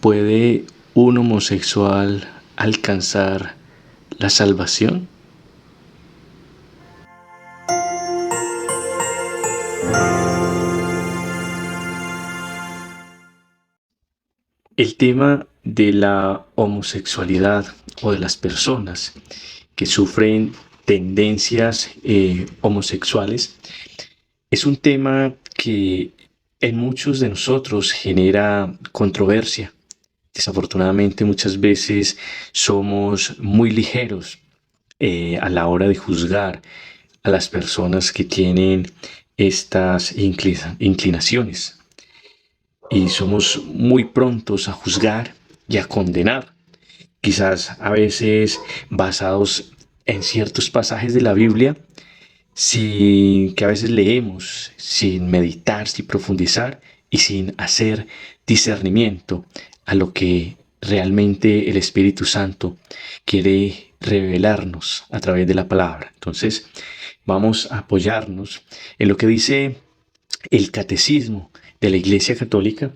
¿Puede un homosexual alcanzar la salvación? El tema de la homosexualidad o de las personas que sufren tendencias homosexuales es un tema que en muchos de nosotros genera controversia. Desafortunadamente muchas veces somos muy ligeros a la hora de juzgar a las personas que tienen estas inclinaciones y somos muy prontos a juzgar y a condenar, quizás a veces basados en ciertos pasajes de la Biblia sin que a veces leemos, sin meditar, sin profundizar y sin hacer discernimiento a lo que realmente el Espíritu Santo quiere revelarnos a través de la palabra. Entonces, vamos a apoyarnos en lo que dice el Catecismo de la Iglesia Católica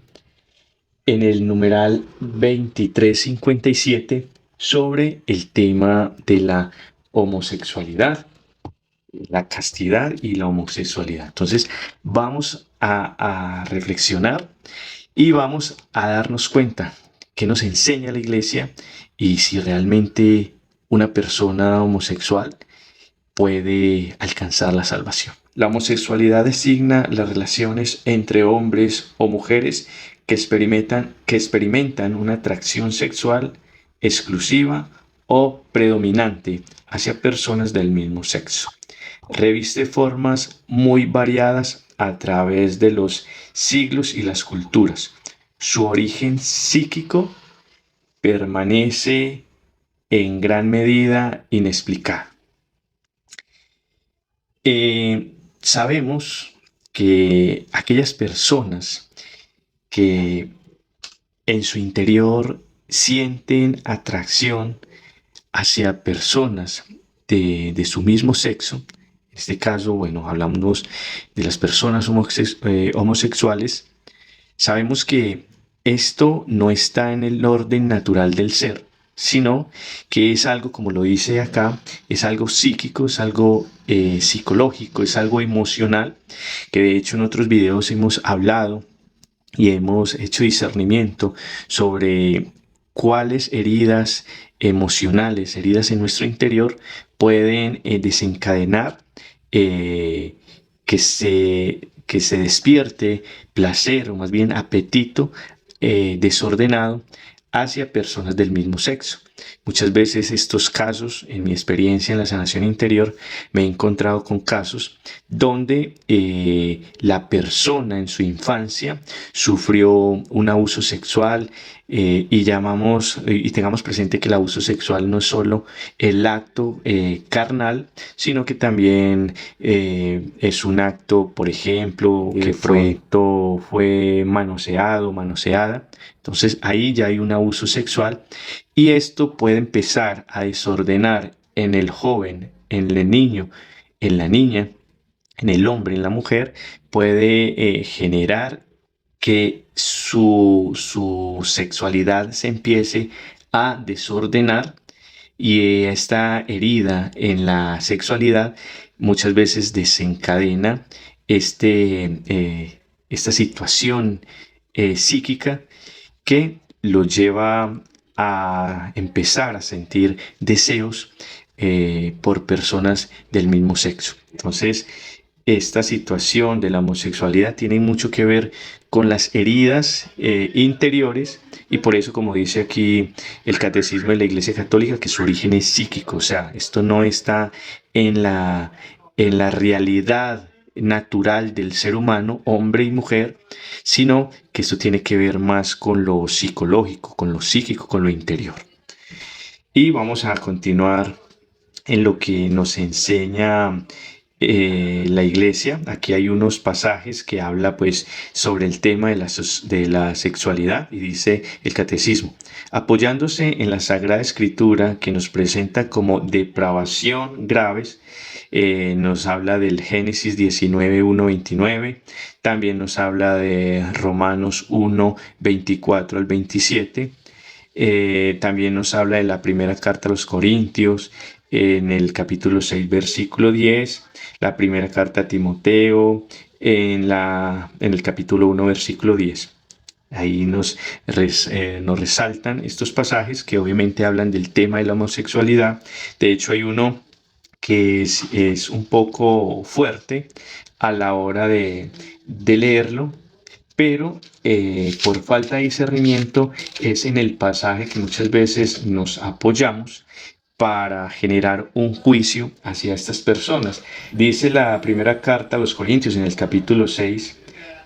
en el numeral 2357 sobre el tema de la homosexualidad, la castidad y la homosexualidad. Entonces vamos a reflexionar y vamos a darnos cuenta qué nos enseña la Iglesia y si realmente una persona homosexual puede alcanzar la salvación. La homosexualidad designa las relaciones entre hombres o mujeres que experimentan una atracción sexual exclusiva o predominante hacia personas del mismo sexo. Reviste formas muy variadas a través de los siglos y las culturas. Su origen psíquico permanece en gran medida inexplicado. Sabemos que aquellas personas que en su interior sienten atracción hacia personas de su mismo sexo, en este caso, bueno, hablamos de las personas homosexuales, sabemos que esto no está en el orden natural del ser, sino que es algo, como lo dice acá, es algo psíquico, es algo psicológico, es algo emocional, que de hecho en otros videos hemos hablado y hemos hecho discernimiento sobre cuáles heridas emocionales, heridas en nuestro interior, pueden desencadenar que se despierte placer o más bien apetito desordenado hacia personas del mismo sexo. Muchas veces estos casos, en mi experiencia en la sanación interior, me he encontrado con casos donde la persona en su infancia sufrió un abuso sexual y tengamos presente que el abuso sexual no es solo el acto carnal, sino que también es un acto, por ejemplo, que fue manoseada. Entonces ahí ya hay un abuso sexual y esto puede empezar a desordenar en el joven, en el niño, en la niña, en el hombre, en la mujer, puede generar que su sexualidad se empiece a desordenar y esta herida en la sexualidad muchas veces desencadena esta situación psíquica que lo lleva a empezar a sentir deseos por personas del mismo sexo. Entonces, esta situación de la homosexualidad tiene mucho que ver con las heridas interiores y por eso, como dice aquí el Catecismo de la Iglesia Católica, que su origen es psíquico, o sea, esto no está en la realidad natural del ser humano, hombre y mujer, sino que esto tiene que ver más con lo psicológico, con lo psíquico, con lo interior. Y vamos a continuar en lo que nos enseña la Iglesia. Aquí hay unos pasajes que habla pues sobre el tema de la sexualidad y dice el Catecismo: apoyándose en la Sagrada Escritura que nos presenta como depravación graves nos habla del Génesis 19, 1, 29, también nos habla de Romanos 1, 24 al 27. También nos habla de la primera carta a los Corintios, en el capítulo 6, versículo 10, la primera carta a Timoteo, en el capítulo 1, versículo 10. Ahí nos resaltan estos pasajes que obviamente hablan del tema de la homosexualidad. De hecho, hay uno que es un poco fuerte a la hora de leerlo, pero por falta de discernimiento es en el pasaje que muchas veces nos apoyamos para generar un juicio hacia estas personas. Dice la primera carta a los Corintios en el capítulo 6,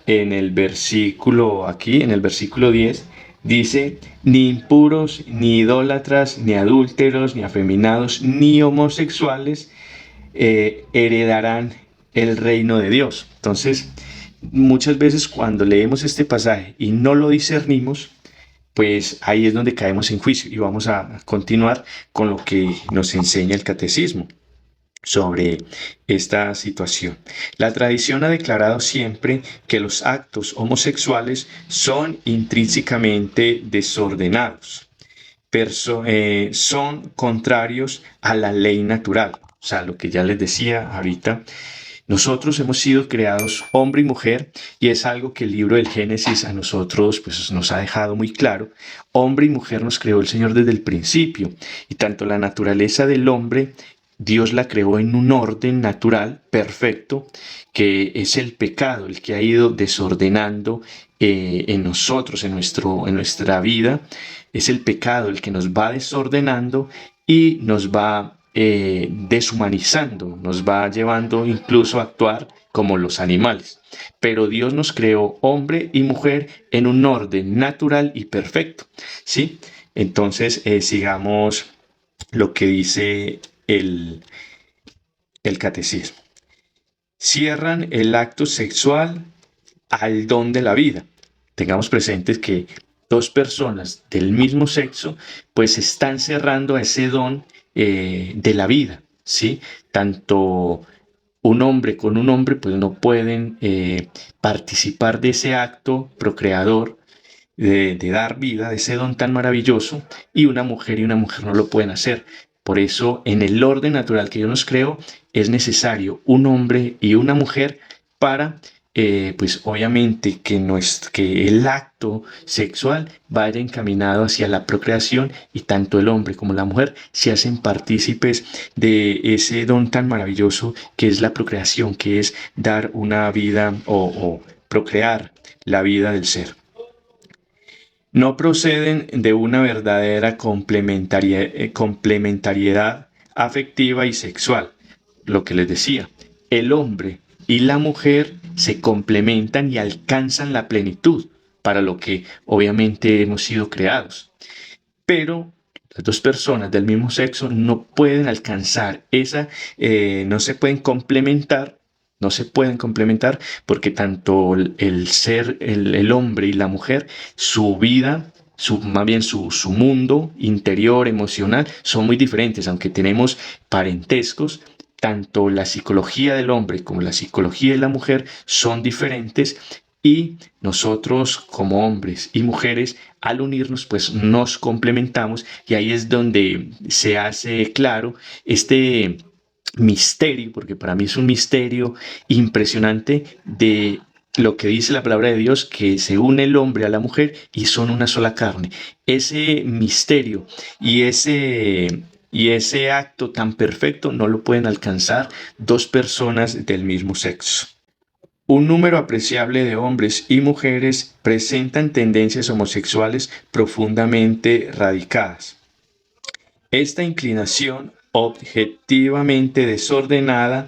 en el versículo aquí, en el versículo 10, dice, ni impuros, ni idólatras, ni adúlteros, ni afeminados, ni homosexuales heredarán el reino de Dios. Entonces, muchas veces cuando leemos este pasaje y no lo discernimos, pues ahí es donde caemos en juicio y vamos a continuar con lo que nos enseña el catecismo sobre esta situación. La tradición ha declarado siempre que los actos homosexuales son intrínsecamente desordenados, son contrarios a la ley natural. O sea, lo que ya les decía ahorita, nosotros hemos sido creados hombre y mujer y es algo que el libro del Génesis a nosotros pues, nos ha dejado muy claro. Hombre y mujer nos creó el Señor desde el principio y tanto la naturaleza del hombre, Dios la creó en un orden natural perfecto, que es el pecado el que ha ido desordenando en nosotros, en nuestra vida. Es el pecado el que nos va desordenando y nos va deshumanizando, nos va llevando incluso a actuar como los animales. Pero Dios nos creó hombre y mujer en un orden natural y perfecto, ¿sí? Entonces, sigamos lo que dice el catecismo. Cierran el acto sexual al don de la vida. Tengamos presentes que dos personas del mismo sexo pues están cerrando a ese don de la vida, ¿sí? Tanto un hombre con un hombre pues no pueden participar de ese acto procreador de dar vida, de ese don tan maravilloso, y una mujer no lo pueden hacer. Por eso, en el orden natural que Dios nos creó, es necesario un hombre y una mujer para, pues obviamente, que el acto sexual vaya encaminado hacia la procreación y tanto el hombre como la mujer se hacen partícipes de ese don tan maravilloso que es la procreación, que es dar una vida o procrear la vida del ser. No proceden de una verdadera complementariedad afectiva y sexual. Lo que les decía, el hombre y la mujer se complementan y alcanzan la plenitud para lo que obviamente hemos sido creados. Pero las dos personas del mismo sexo no pueden alcanzar no se pueden complementar. No se pueden complementar porque tanto el hombre y la mujer, su vida, más bien su mundo interior, emocional, son muy diferentes, aunque tenemos parentescos. Tanto la psicología del hombre como la psicología de la mujer son diferentes y nosotros como hombres y mujeres al unirnos pues nos complementamos y ahí es donde se hace claro este misterio, porque para mí es un misterio impresionante de lo que dice la palabra de Dios, que se une el hombre a la mujer y son una sola carne. Ese misterio y ese acto tan perfecto no lo pueden alcanzar dos personas del mismo sexo. Un número apreciable de hombres y mujeres presentan tendencias homosexuales profundamente radicadas. Esta inclinación objetivamente desordenada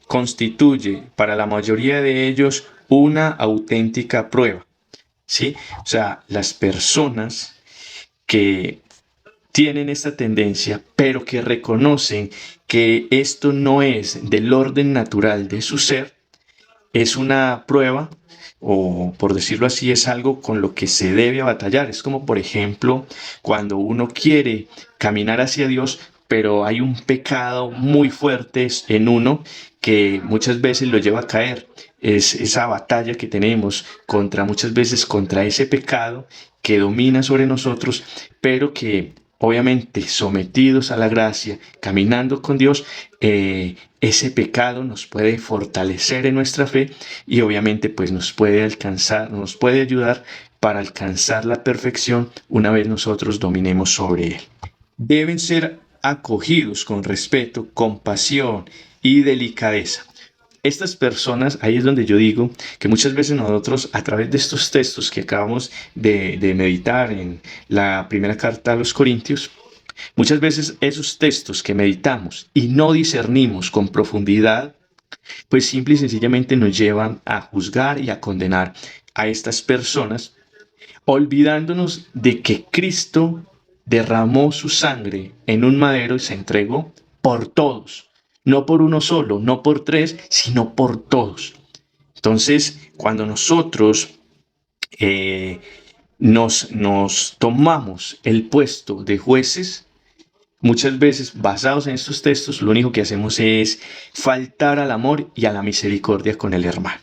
constituye para la mayoría de ellos una auténtica prueba, ¿sí? O sea, las personas que tienen esta tendencia, pero que reconocen que esto no es del orden natural de su ser, es una prueba, o por decirlo así, es algo con lo que se debe batallar. Es como, por ejemplo, cuando uno quiere caminar hacia Dios, pero hay un pecado muy fuerte en uno que muchas veces lo lleva a caer. Es esa batalla que tenemos contra muchas veces contra ese pecado que domina sobre nosotros, pero que obviamente sometidos a la gracia, caminando con Dios, ese pecado nos puede fortalecer en nuestra fe y obviamente pues nos puede alcanzar, nos puede ayudar para alcanzar la perfección una vez nosotros dominemos sobre él. Deben ser acogidos con respeto, compasión y delicadeza. Estas personas, ahí es donde yo digo que muchas veces nosotros, a través de estos textos que acabamos de meditar en la primera carta a los Corintios, muchas veces esos textos que meditamos y no discernimos con profundidad, pues simple y sencillamente nos llevan a juzgar y a condenar a estas personas, olvidándonos de que Cristo derramó su sangre en un madero y se entregó por todos, no por uno solo, no por tres, sino por todos. Entonces, cuando nosotros nos tomamos el puesto de jueces, muchas veces basados en estos textos, lo único que hacemos es faltar al amor y a la misericordia con el hermano.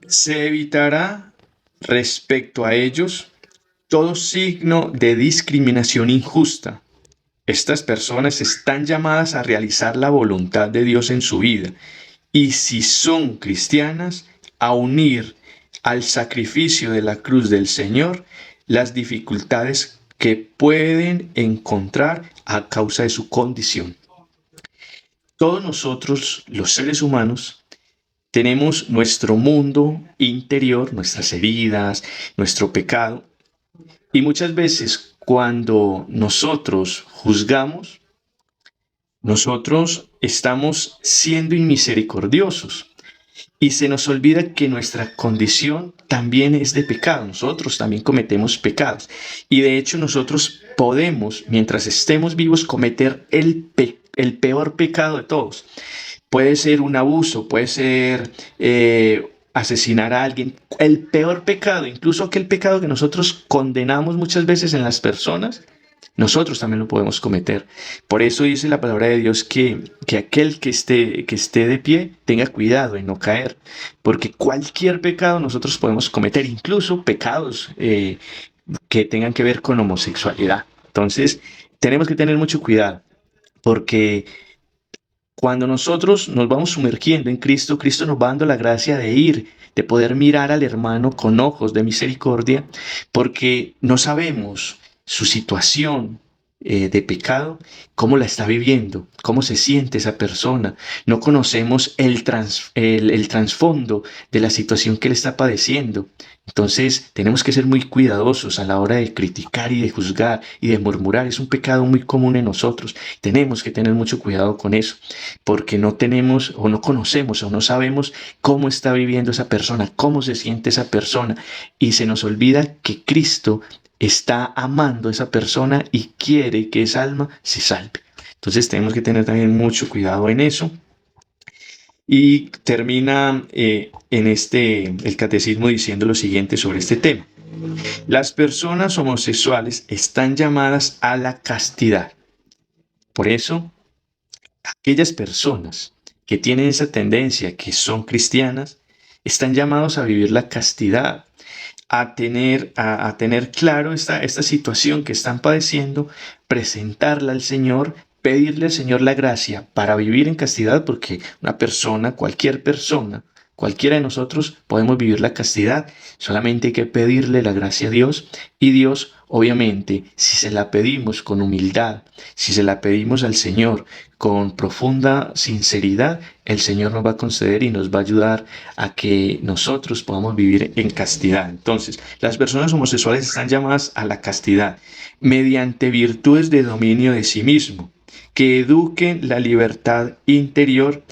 Se evitará respecto a ellos todo signo de discriminación injusta. Estas personas están llamadas a realizar la voluntad de Dios en su vida y si son cristianas, a unir al sacrificio de la cruz del Señor las dificultades que pueden encontrar a causa de su condición. Todos nosotros, los seres humanos, tenemos nuestro mundo interior, nuestras heridas, nuestro pecado, y muchas veces cuando nosotros juzgamos, nosotros estamos siendo inmisericordiosos y se nos olvida que nuestra condición también es de pecado. Nosotros también cometemos pecados y de hecho nosotros podemos, mientras estemos vivos, cometer el peor pecado de todos. Puede ser un abuso, puede ser asesinar a alguien, el peor pecado, incluso aquel pecado que nosotros condenamos muchas veces en las personas, nosotros también lo podemos cometer. Por eso dice la palabra de Dios que aquel que esté de pie tenga cuidado en no caer, porque cualquier pecado nosotros podemos cometer, incluso pecados que tengan que ver con homosexualidad. Entonces, tenemos que tener mucho cuidado, porque cuando nosotros nos vamos sumergiendo en Cristo, Cristo nos va dando la gracia de ir, de poder mirar al hermano con ojos de misericordia, porque no sabemos su situación de pecado, cómo la está viviendo, cómo se siente esa persona. No conocemos el trasfondo de la situación que él está padeciendo. Entonces tenemos que ser muy cuidadosos a la hora de criticar y de juzgar y de murmurar. Es un pecado muy común en nosotros. Tenemos que tener mucho cuidado con eso, porque no tenemos o no conocemos o no sabemos cómo está viviendo esa persona, cómo se siente esa persona, y se nos olvida que Cristo está amando a esa persona y quiere que esa alma se salve. Entonces tenemos que tener también mucho cuidado en eso. Y termina el catecismo diciendo lo siguiente sobre este tema. Las personas homosexuales están llamadas a la castidad. Por eso, aquellas personas que tienen esa tendencia, que son cristianas, están llamados a vivir la castidad, a tener claro esta situación que están padeciendo, presentarla al Señor, pedirle al Señor la gracia para vivir en castidad, porque una persona, cualquiera de nosotros podemos vivir la castidad, solamente hay que pedirle la gracia a Dios, y Dios, obviamente, si se la pedimos con humildad, si se la pedimos al Señor con profunda sinceridad, el Señor nos va a conceder y nos va a ayudar a que nosotros podamos vivir en castidad. Entonces, las personas homosexuales están llamadas a la castidad mediante virtudes de dominio de sí mismo, que eduquen la libertad interior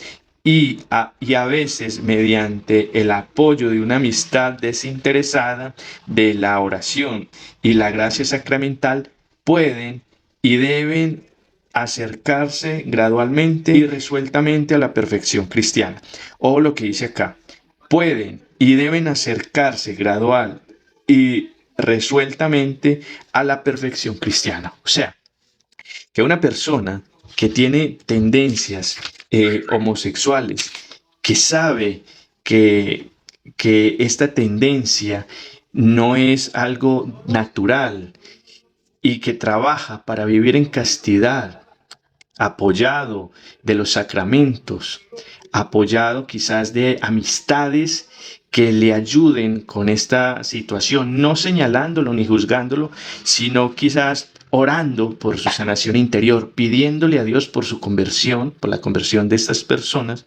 y a veces mediante el apoyo de una amistad desinteresada, de la oración y la gracia sacramental, pueden y deben acercarse gradualmente y resueltamente a la perfección cristiana. O lo que dice acá, pueden y deben acercarse gradual y resueltamente a la perfección cristiana. O sea, Que una persona que tiene tendencias homosexuales, que sabe que, que esta tendencia no es algo natural y que trabaja para vivir en castidad, apoyado de los sacramentos, apoyado quizás de amistades que le ayuden con esta situación, no señalándolo ni juzgándolo, sino quizás orando por su sanación interior, pidiéndole a Dios por su conversión, por la conversión de estas personas,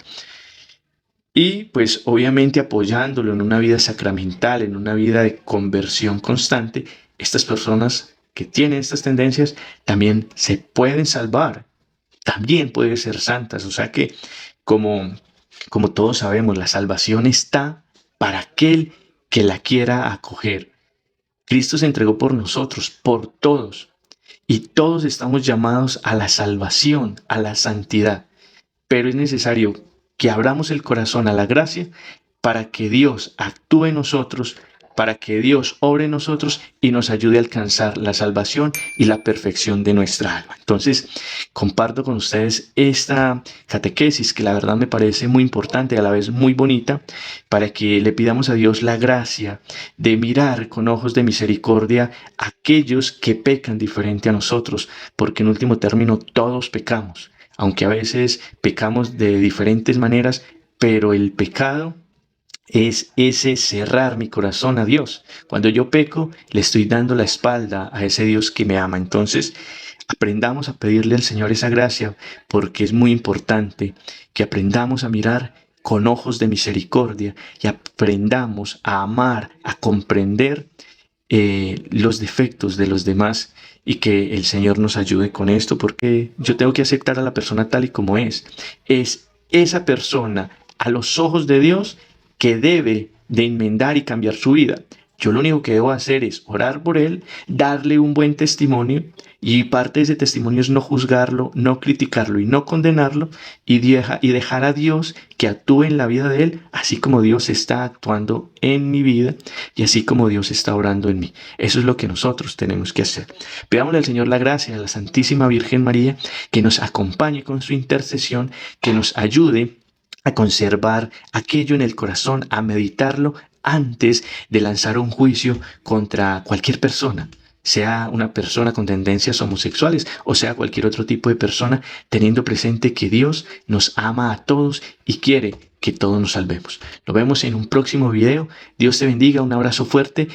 y pues obviamente apoyándolo en una vida sacramental, en una vida de conversión constante. Estas personas que tienen estas tendencias también se pueden salvar, también pueden ser santas. O sea que, como, como todos sabemos, la salvación está para aquel que la quiera acoger. Cristo se entregó por nosotros, por todos, y todos estamos llamados a la salvación, a la santidad. Pero es necesario que abramos el corazón a la gracia para que Dios actúe en nosotros, para que Dios obre en nosotros y nos ayude a alcanzar la salvación y la perfección de nuestra alma. Entonces, comparto con ustedes esta catequesis que la verdad me parece muy importante y a la vez muy bonita, para que le pidamos a Dios la gracia de mirar con ojos de misericordia a aquellos que pecan diferente a nosotros, porque en último término todos pecamos, aunque a veces pecamos de diferentes maneras, pero el pecado es ese cerrar mi corazón a Dios. Cuando yo peco, le estoy dando la espalda a ese Dios que me ama. Entonces, aprendamos a pedirle al Señor esa gracia, porque es muy importante que aprendamos a mirar con ojos de misericordia y aprendamos a amar, a comprender los defectos de los demás, y que el Señor nos ayude con esto, porque yo tengo que aceptar a la persona tal y como es. Es esa persona a los ojos de Dios que debe de enmendar y cambiar su vida. Yo lo único que debo hacer es orar por él, darle un buen testimonio, y parte de ese testimonio es no juzgarlo, no criticarlo y no condenarlo, y dejar a Dios que actúe en la vida de él, así como Dios está actuando en mi vida y así como Dios está orando en mí. Eso es lo que nosotros tenemos que hacer. Pidámosle al Señor la gracia, a la Santísima Virgen María, que nos acompañe con su intercesión, que nos ayude a conservar aquello en el corazón, a meditarlo antes de lanzar un juicio contra cualquier persona, sea una persona con tendencias homosexuales o sea cualquier otro tipo de persona, teniendo presente que Dios nos ama a todos y quiere que todos nos salvemos. Nos vemos en un próximo video. Dios te bendiga, un abrazo fuerte.